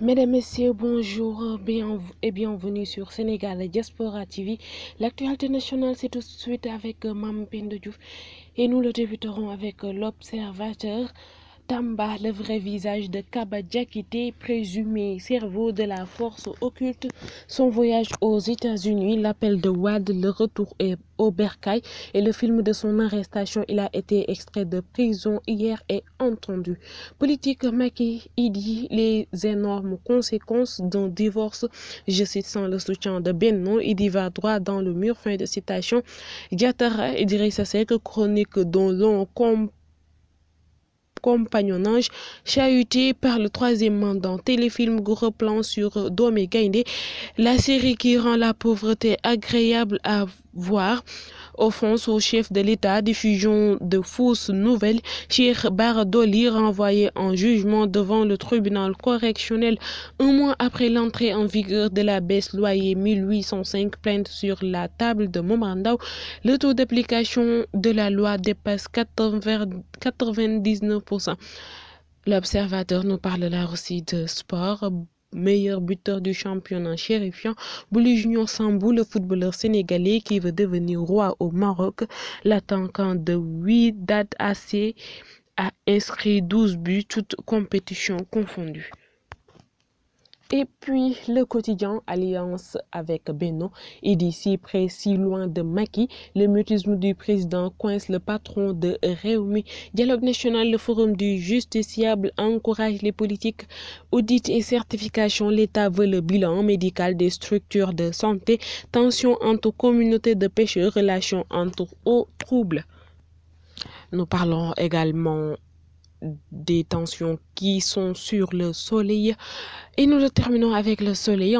Mesdames, Messieurs, bonjour et bienvenue sur Sénégal Diaspora TV. L'actualité nationale, c'est tout de suite avec Mam Pendo Diouf et nous le débuterons avec l'Observateur. Tamba, le vrai visage de Kaba Diakité, présumé cerveau de la force occulte, son voyage aux États-Unis, l'appel de Wad, le retour au Bercail et le film de son arrestation. Il a été extrait de prison hier et entendu. Politique Macky, il dit les énormes conséquences d'un divorce. Je cite, sans le soutien de Benno, il y va droit dans le mur. Fin de citation. Diatara et Idrissa Seck, chronique dont l'on compagnonnage chahuté par le troisième mandat. Téléfilm gros plan sur Domé Gaindé, la série qui rend la pauvreté agréable à voir. Offense au chef de l'État, diffusion de fausses nouvelles. Cheikh Bara Dolly renvoyé en jugement devant le tribunal correctionnel un mois après l'entrée en vigueur de la baisse loyer 1805, plainte sur la table de Momandao. Le taux d'application de la loi dépasse 99%. L'Observateur nous parle là aussi de sport. Meilleur buteur du championnat chérifiant, Bouli Junior Sambou, le footballeur sénégalais qui veut devenir roi au Maroc. L'attaquant de Wydad AC a inscrit 12 buts, toutes compétitions confondues. Et puis le quotidien alliance avec Benno et d'ici près si loin de Macky, le mutisme du président coince le patron de Rewmi. Dialogue national, le forum du justiciable encourage les politiques, audit et certification. L'État veut le bilan médical des structures de santé, tension entre communautés de pêcheurs, relations entre eaux troubles. Nous parlons également des tensions qui sont sur le soleil et nous le terminons avec le soleil.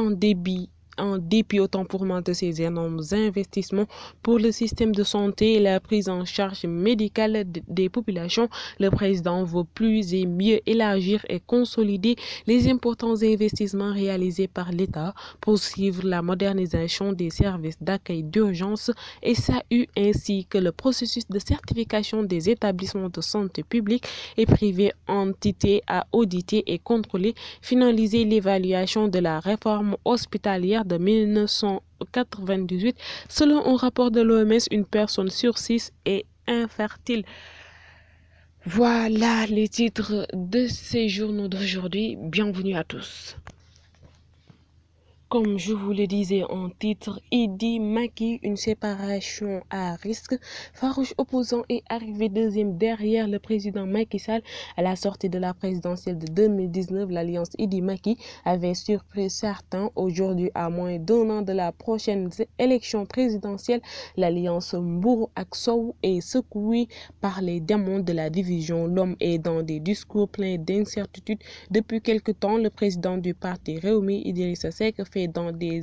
En dépit autant pour moi de ces énormes investissements pour le système de santé et la prise en charge médicale des populations, le président veut plus et mieux élargir et consolider les importants investissements réalisés par l'État, poursuivre la modernisation des services d'accueil d'urgence et SAU ainsi que le processus de certification des établissements de santé publics et privés, entités à auditer et contrôler, finaliser l'évaluation de la réforme hospitalière de 1998. Selon un rapport de l'OMS, une personne sur 6 est infertile. Voilà les titres de ces journaux d'aujourd'hui. Bienvenue à tous. Comme je vous le disais en titre, Idi Macky, une séparation à risque. Farouche opposant est arrivé deuxième derrière le président Macky Sall à la sortie de la présidentielle de 2019. L'alliance Idi Macky avait surpris certains. Aujourd'hui, à moins d'un an de la prochaine élection présidentielle, l'alliance Mbour-Ak-Sow est secouée par les démons de la division. L'homme est dans des discours pleins d'incertitudes. Depuis quelque temps, le président du parti Rewmi, Idrissa Seck, fait dans des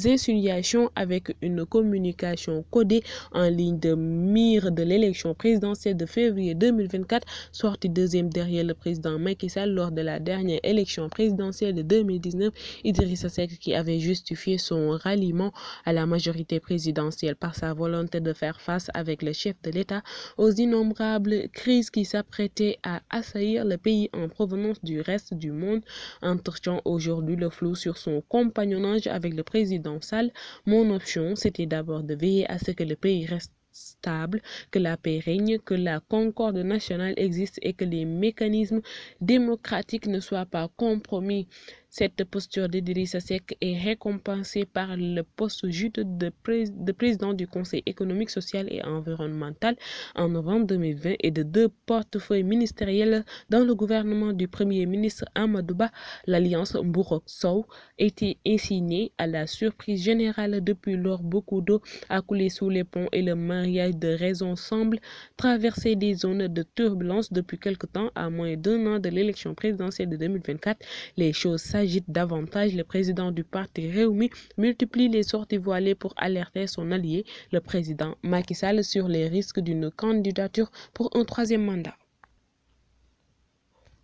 insinuations avec une communication codée en ligne de mire de l'élection présidentielle de février 2024, sorti deuxième derrière le président Macky Sall lors de la dernière élection présidentielle de 2019. Idrissa Seck, qui avait justifié son ralliement à la majorité présidentielle par sa volonté de faire face avec le chef de l'État aux innombrables crises qui s'apprêtaient à assaillir le pays en provenance du reste du monde, entretient aujourd'hui le flou sur son compagnonnage avec le président Sall. Mon option, c'était d'abord de veiller à ce que le pays reste stable, que la paix règne, que la concorde nationale existe et que les mécanismes démocratiques ne soient pas compromis. Cette posture d'Idrissa Seck est récompensée par le poste juteux de président du Conseil économique, social et environnemental en novembre 2020 et de 2 portefeuilles ministériels dans le gouvernement du Premier ministre Amadou Ba. L'alliance Mbour-Ak-Sow était insignée à la surprise générale. Depuis lors, beaucoup d'eau a coulé sous les ponts et le mariage de raison semble traverser des zones de turbulence. Depuis quelque temps, à moins d'un an de l'élection présidentielle de 2024, les choses s'agitent davantage. Le président du parti Rewmi multiplie les sorties voilées pour alerter son allié, le président Macky Sall, sur les risques d'une candidature pour un troisième mandat.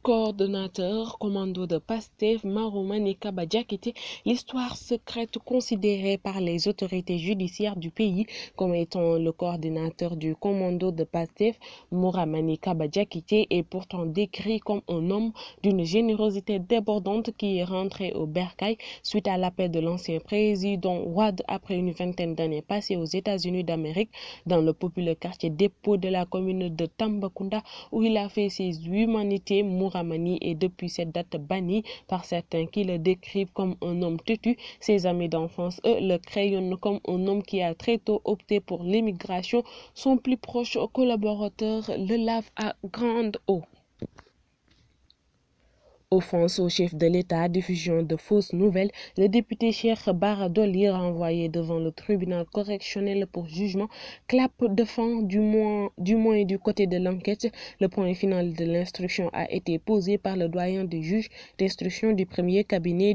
Coordonnateur commando de Pastef, Mahamadou Kaba Diakité, l'histoire secrète considérée par les autorités judiciaires du pays comme étant le coordinateur du commando de Pastef, Mahamadou Kaba Diakité, est pourtant décrit comme un homme d'une générosité débordante qui est rentré au bercail suite à l'appel de l'ancien président Wade après une vingtaine d'années passées aux États-Unis d'Amérique dans le populaire quartier Dépôt de la commune de Tambacounda où il a fait ses humanités. Mahamadou est depuis cette date banni par certains qui le décrivent comme un homme têtu. Ses amis d'enfance, eux, le craignent comme un homme qui a très tôt opté pour l'immigration. Son plus proche collaborateur le lave à grande eau. Offense au chef de l'État, diffusion de fausses nouvelles, le député Cheikh Bara Dolly renvoyé devant le tribunal correctionnel pour jugement, clap de fin du moins du côté de l'enquête. Le point final de l'instruction a été posé par le doyen des juges d'instruction du premier cabinet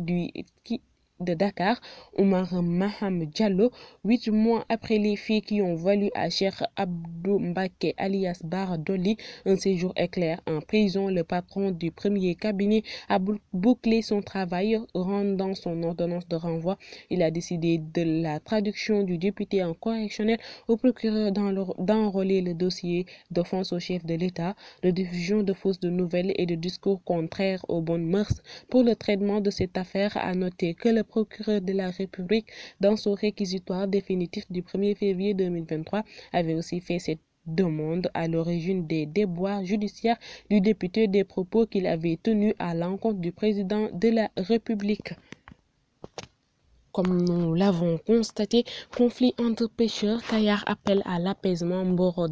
de Dakar, Omar Maham Diallo, 8 mois après les faits qui ont valu à Cheikh Abdou Mbaké alias Bara Dolly un séjour éclair en prison. Le patron du premier cabinet a bouclé son travail, rendant son ordonnance de renvoi. Il a décidé de la traduction du député en correctionnel au procureur d'enrôler le dossier d'offense au chef de l'État, de diffusion de fausses nouvelles et de discours contraires aux bonnes mœurs. Pour le traitement de cette affaire, a noté que le procureur de la République, dans son réquisitoire définitif du 1er février 2023, avait aussi fait cette demande à l'origine des déboires judiciaires du député des propos qu'il avait tenus à l'encontre du président de la République. Comme nous l'avons constaté, conflit entre pêcheurs, Kayar appelle à l'apaisement, Mboro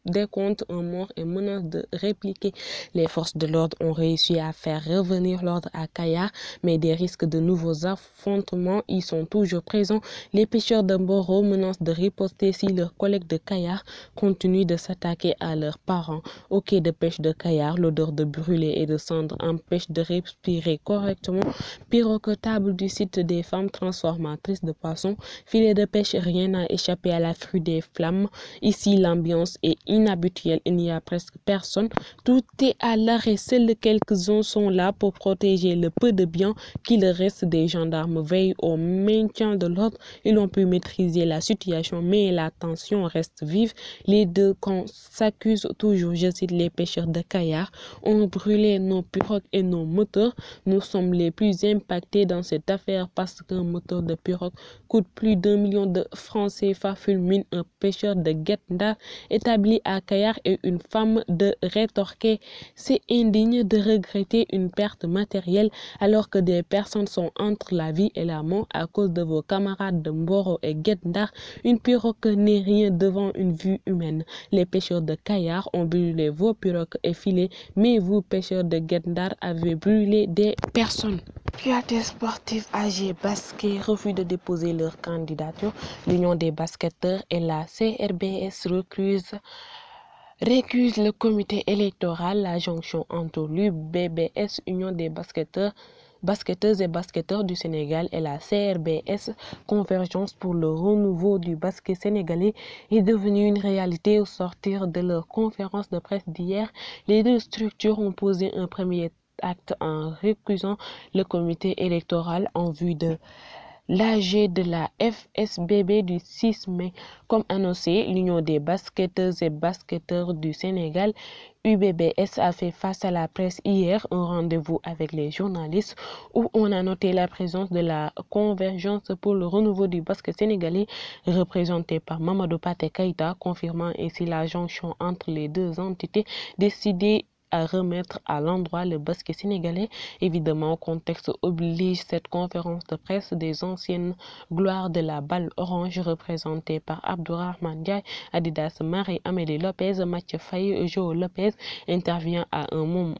décompte un mort et menace de répliquer. Les forces de l'ordre ont réussi à faire revenir l'ordre à Kayar, mais des risques de nouveaux affrontements y sont toujours présents. Les pêcheurs de Mboro menacent de riposter si leurs collègues de Kayar continuent de s'attaquer à leurs parents. Au quai de pêche de Kayar, l'odeur de brûlé et de cendres empêche de respirer correctement. Pirogue table du site des femmes transformatrices de poissons, filet de pêche, rien n'a échappé à l'afflux des flammes. Ici, l'ambiance est inhabituelle, il n'y a presque personne. Tout est à l'arrêt, seuls quelques-uns sont là pour protéger le peu de biens qu'il reste. Des gendarmes veillent au maintien de l'ordre. Ils ont pu maîtriser la situation, mais la tension reste vive. Les deux camps s'accusent toujours. Je cite les pêcheurs de Kayar: on brûlé nos pirogues et nos moteurs. Nous sommes les plus impactés dans cette affaire parce qu'un moteur de pirogue coûte plus d'1 million de francs CFA, fulmine un pêcheur de Guet-Ndar établi à Kayar et une femme de rétorquer: c'est indigne de regretter une perte matérielle alors que des personnes sont entre la vie et la mort à cause de vos camarades de Mboro et Guet-Ndar. Une pirogue n'est rien devant une vue humaine. Les pêcheurs de Kayar ont brûlé vos pirogues et filets, mais vous, pêcheurs de Guet-Ndar, avez brûlé des personnes. Piaté sportif AG Basket refuse de déposer leur candidature. L'Union des basketteurs et la CRBS récusent le comité électoral. La jonction entre l'UBBS, Union des basketteuses et basketteurs du Sénégal, et la CRBS, Convergence pour le renouveau du basket sénégalais, est devenue une réalité au sortir de leur conférence de presse d'hier. Les deux structures ont posé un premier acte en récusant le comité électoral en vue de l'AG de la FSBB du 6 mai. Comme annoncé, l'Union des basketteuses et basketteurs du Sénégal, UBBS, a fait face à la presse hier un rendez-vous avec les journalistes où on a noté la présence de la Convergence pour le renouveau du basket sénégalais représentée par Mamadou Pathé Keïta, confirmant ainsi la jonction entre les deux entités décidées à remettre à l'endroit le basket sénégalais. Évidemment, contexte oblige, cette conférence de presse des anciennes gloires de la balle orange représentée par Abdourahmane Ndiaye, Adidas, Marie-Amélie Lopez, Mathieu Faye, Joe Lopez intervient à un moment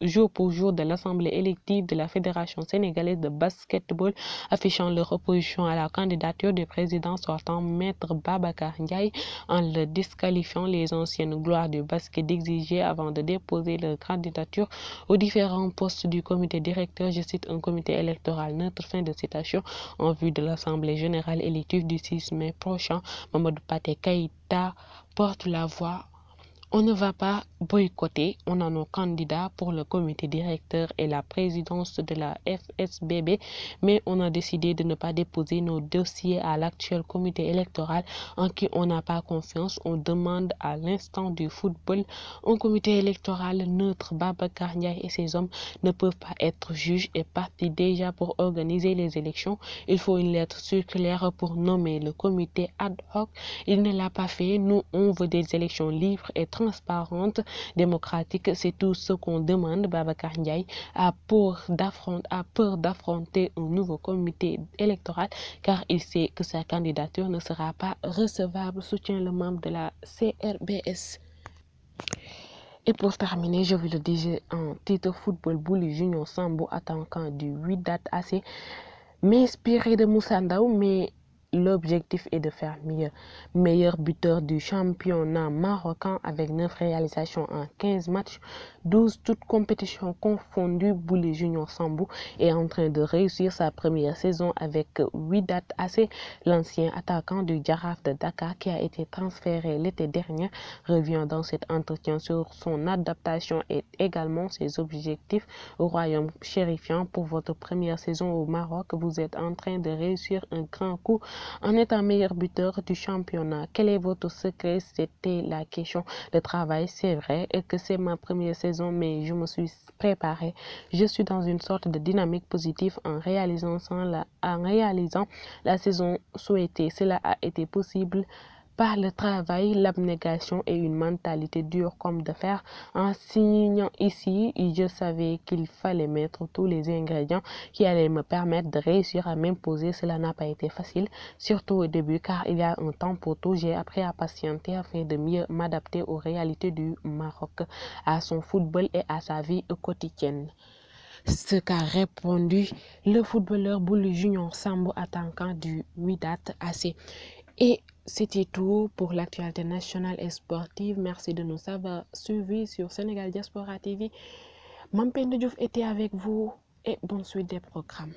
jour pour jour de l'Assemblée élective de la Fédération sénégalaise de basketball, affichant leur opposition à la candidature du président sortant, Maître Babacar Ndiaye, en le disqualifiant. Les anciennes gloires du basket d'exiger avant de déposer leur candidature aux différents postes du comité directeur, je cite, un comité électoral neutre, fin de citation, en vue de l'Assemblée générale élective du 6 mai prochain. Mamadou Pathé Keïta porte la voix On ne va pas boycotter, on a nos candidats pour le comité directeur et la présidence de la FSBB, mais on a décidé de ne pas déposer nos dossiers à l'actuel comité électoral en qui on n'a pas confiance. On demande à l'instant du football un comité électoral neutre. Babacar Ndiaye et ses hommes ne peuvent pas être juges et partis déjà pour organiser les élections. Il faut une lettre circulaire pour nommer le comité ad hoc. Il ne l'a pas fait. Nous, on veut des élections libres et transparentes, démocratiques. C'est tout ce qu'on demande. Babacar Ndiaye a peur d'affronter un nouveau comité électoral car il sait que sa candidature ne sera pas recevable, soutient le membre de la CRBS. Et pour terminer, je vous le disais en titre, football Bouli Junior Sambou, attaquant du Wydad AC, m'inspiré de Moussa Ndaw, mais l'objectif est de faire mieux. Meilleur buteur du championnat marocain avec 9 réalisations en 15 matchs, 12 toutes compétitions confondues. Bouli Junior Sambou est en train de réussir sa première saison avec Wydad AC. L'ancien attaquant du Jaraaf de Dakar qui a été transféré l'été dernier revient dans cet entretien sur son adaptation et également ses objectifs au royaume chérifiant. Pour votre première saison au Maroc, vous êtes en train de réussir un grand coup en étant meilleur buteur du championnat. Quel est votre secret? C'était la question de travail. C'est vrai que c'est ma première saison, mais je me suis préparé. Je suis dans une sorte de dynamique positive en réalisant la saison souhaitée. Cela a été possible par le travail, l'abnégation et une mentalité dure comme de fer. En signant ici, je savais qu'il fallait mettre tous les ingrédients qui allaient me permettre de réussir à m'imposer. Cela n'a pas été facile, surtout au début, car il y a un temps pour tout. J'ai appris à patienter afin de mieux m'adapter aux réalités du Maroc, à son football et à sa vie quotidienne. Ce qu'a répondu le footballeur Bouli Junior Sambou, attaquant du Wydad AC. Et c'était tout pour l'actualité nationale et sportive. Merci de nous avoir suivis sur Sénégal Diaspora TV. Mampendo Diouf était avec vous et bonne suite des programmes.